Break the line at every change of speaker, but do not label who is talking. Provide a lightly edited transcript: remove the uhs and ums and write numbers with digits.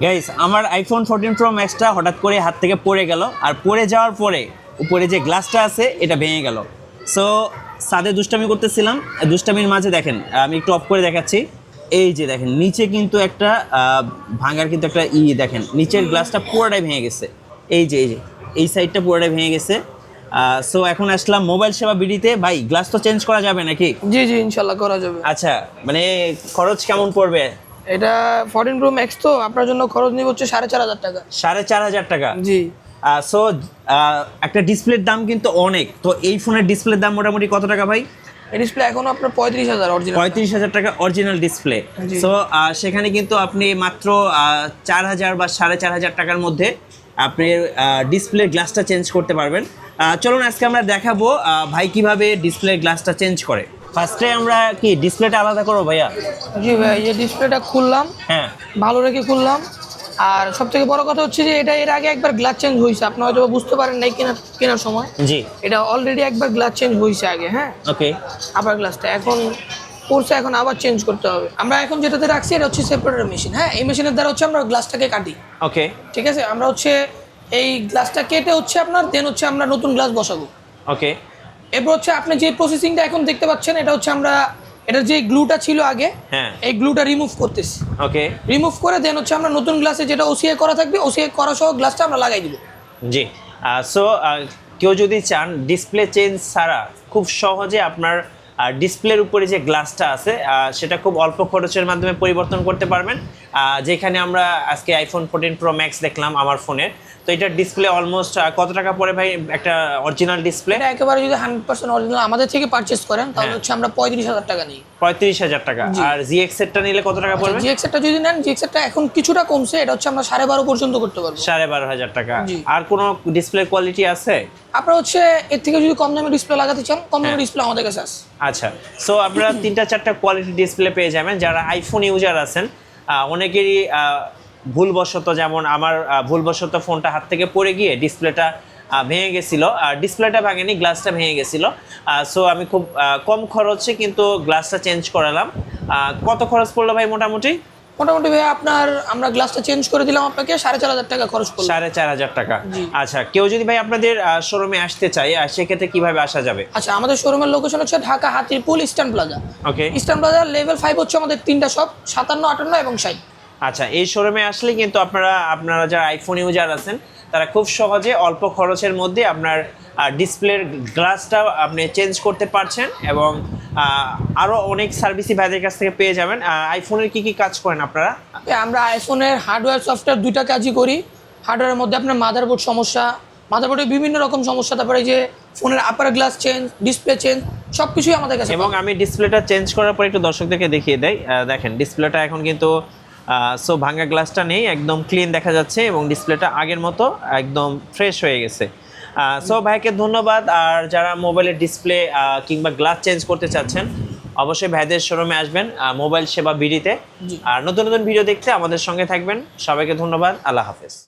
Guys আমার iPhone 14 pro ম্যাক্সটা হঠাৎ করে হাত থেকে পড়ে গেল, আর পড়ে যাওয়ার পরে উপরে যে গ্লাসটা আছে এটা ভেঙে গেল। সো সাদে দুষ্টামি করতেছিলাম, দুষ্টামির মাঝে দেখেন আমি একটু অফ করে দেখাচ্ছি। এই যে দেখেন নিচে কিন্তু একটা ভাঙার কিন্তু একটা দেখেন নিচের গ্লাসটা পুরোটাই ভেঙে গেছে। এই যে এই সাইডটা পুরোটাই ভেঙে গেছে। সো এখন আসলাম মোবাইল সেবা বিডিতে। ভাই গ্লাস তো চেঞ্জ করা যাবে নাকি?
জি জি ইনশাল্লাহ করা যাবে।
আচ্ছা, মানে খরচ কেমন পড়বে?
এটা 14 প্রো ম্যাক্স তো আপনার জন্য খরচ নিব হচ্ছে 4,500 টাকা।
4,500 টাকা?
জি।
সো একটা ডিসপ্লের দাম কিন্তু অনেক, তো এই ফোনের ডিসপ্লের দাম মোটামুটি কত টাকা ভাই?
এই ডিসপ্লে এখনো আপনার 35,000 অরিজিনাল।
35,000 টাকা অরিজিনাল ডিসপ্লে। সো সেখানে কিন্তু আপনি মাত্র 4,000 বা 4,500 টাকার মধ্যে আপনি ডিসপ্লে গ্লাসটা চেঞ্জ করতে পারবেন। চলুন আজকে আমরা দেখাবো ভাই কিভাবে ডিসপ্লে গ্লাসটা চেঞ্জ করে। ফার্স্টে আমরা কি ডিসপ্লেটা আলাদা করবো ভাইয়া?
জি ভাই, এই ডিসপ্লেটা খুললাম,
হ্যাঁ
ভালো রেখে খুললাম। আর সব থেকে বড় কথা হচ্ছে যে এটা এর আগে একবার গ্লাস চেঞ্জ হয়েছে, আপনি হয়তো বুঝতে পারেন নাই কেনার সময়।
জি,
এটা অলরেডি একবার গ্লাস চেঞ্জ হয়েছে আগে। হ্যাঁ
ওকে।
আবার গ্লাসটা এখন পড়ছে, এখন আবার চেঞ্জ করতে হবে। আমরা এখন যেটাতে রাখছি এটা হচ্ছে সেপারেটর মেশিন। হ্যাঁ, এই মেশিনের দ্বারা হচ্ছে আমরা গ্লাসটাকে কাটি।
ওকে,
ঠিক আছে, আমরা হচ্ছে এই গ্লাসটা কেটে হচ্ছে আপনার দেন হচ্ছে আমরা নতুন গ্লাস বসাবো।
ওকে।
এরপর হচ্ছে আপনি যে প্রসেসিংটা এখন দেখতে পাচ্ছেন এটা হচ্ছে আমরা এটার যে গ্লুটা ছিল আগে,
হ্যাঁ,
এই গ্লুটা রিমুভ করতেছি।
ওকে।
রিমুভ করে দেন হচ্ছে আমরা নতুন গ্লাসে যেটা ওসিআই করা থাকবে ওসিআই করা সহ গ্লাসটা আমরা লাগাই দিব।
জি। সো কেউ যদি চান ডিসপ্লে চেঞ্জ ছাড়া খুব সহজে আপনার ডিসপ্লের উপরে যে গ্লাসটা আছে সেটা খুব অল্প খরচের মাধ্যমে পরিবর্তন করতে পারবেন। যেখানে আমরা আজকে আইফোন 14 প্রো ম্যাক্স দেখলাম আমার ফোনের, তো এটার ডিসপ্লে অলমোস্ট কত টাকা পড়ে ভাই একটা অরিজিনাল ডিসপ্লে?
এটা একেবারে যদি 100% অরিজিনাল আমাদের থেকে পারচেজ করেন তাহলে হচ্ছে আমরা 35,000 টাকা নিই।
35,000 টাকা। আর জিএক্স এরটা নিলে কত টাকা পড়বে?
জিএক্স এরটা যদি নেন, জিএক্স এরটা এখন কিছুটা কমছে, এটা হচ্ছে আমরা 12,500 পর্যন্ত করতে পারবো।
12,500 টাকা।
জি।
আর কোনো ডিসপ্লে কোয়ালিটি আছে?
আপনারা হচ্ছে এর থেকে যদি কম দামে ডিসপ্লে লাগাতে চান, কম দামে ডিসপ্লে আমাদের কাছে আছে।
আচ্ছা, সো আপনারা 3-4টা কোয়ালিটি ডিসপ্লে পেয়ে যাবেন। যারা আইফোন ইউজার আছেন অনেকেরই ভুলবশত, যেমন আমার ভুলবশত ফোনটা হাত থেকে পড়ে গিয়ে ডিসপ্লেটা ভেঙে গেছিল। ডিসপ্লেটা ভাঙেনি, গ্লাসটা ভেঙে গেছিল। সো আমি খুব কম খরচে কিন্তু গ্লাসটা চেঞ্জ করালাম। কত খরচ পড়লো ভাই মোটামুটি?
মোটামুটি ভাই আপনার আমরা গ্লাসটা চেঞ্জ করে দিলাম আপনাকে 4,500 টাকা খরচ করলাম।
4,500 টাকা।
জি।
আচ্ছা, কেউ যদি ভাই আপনাদের শোরুমে আসতে চায় সেক্ষেত্রে কিভাবে আসা যাবে?
আচ্ছা, আমাদের শোরুমের লোকেশন হচ্ছে ঢাকা হাতিরপুল ইস্টার্ন প্লাজা।
ওকে।
ইস্টার্ন প্লাজা লেভেল 5 হচ্ছে আমাদের 3টা শপ, 57, 58 এবং 60।
আচ্ছা, এই শোরুমে আসলে কিন্তু আপনারা যারা আইফোন ইউজার আছেন তারা খুব সহজে অল্প খরচের মধ্যে আপনার ডিসপ্লের গ্লাসটা আপনি চেঞ্জ করতে পারছেন, এবং আরও অনেক সার্ভিসই ভাইদের কাছ থেকে পেয়ে যাবেন। আইফোনের কি কাজ করেন আপনারা?
আমরা আইফোনের হার্ডওয়্যার সফটওয়্যার দুইটা কাজই করি। হার্ডওয়্যারের মধ্যে আপনার মাদারবোর্ড সমস্যা, মাদারবোর্ডের বিভিন্ন রকম সমস্যা, তারপরে যে ফোনের আপার গ্লাস চেঞ্জ, ডিসপ্লে চেঞ্জ, সব কিছুই আমাদের কাছে।
এবং আমি ডিসপ্লেটা চেঞ্জ করার পর একটু দর্শকদেরকে দেখিয়ে দেই। দেখেন ডিসপ্লেটা এখন কিন্তু সো ভাঙা গ্লাসটা নেই, একদম ক্লিন দেখা যাচ্ছে, এবং ডিসপ্লেটা আগের মতো একদম ফ্রেশ হয়ে গেছে। সো ভাইকে ধন্যবাদ। আর যারা মোবাইলের ডিসপ্লে কিংবা গ্লাস চেঞ্জ করতে চাচ্ছেন অবশ্যই ভাইদের শোরুমে আসবেন মোবাইল সেবা বিডিতে। আর নতুন নতুন ভিডিও দেখতে আমাদের সঙ্গে থাকবেন। সবাইকে ধন্যবাদ। আল্লাহ হাফেজ।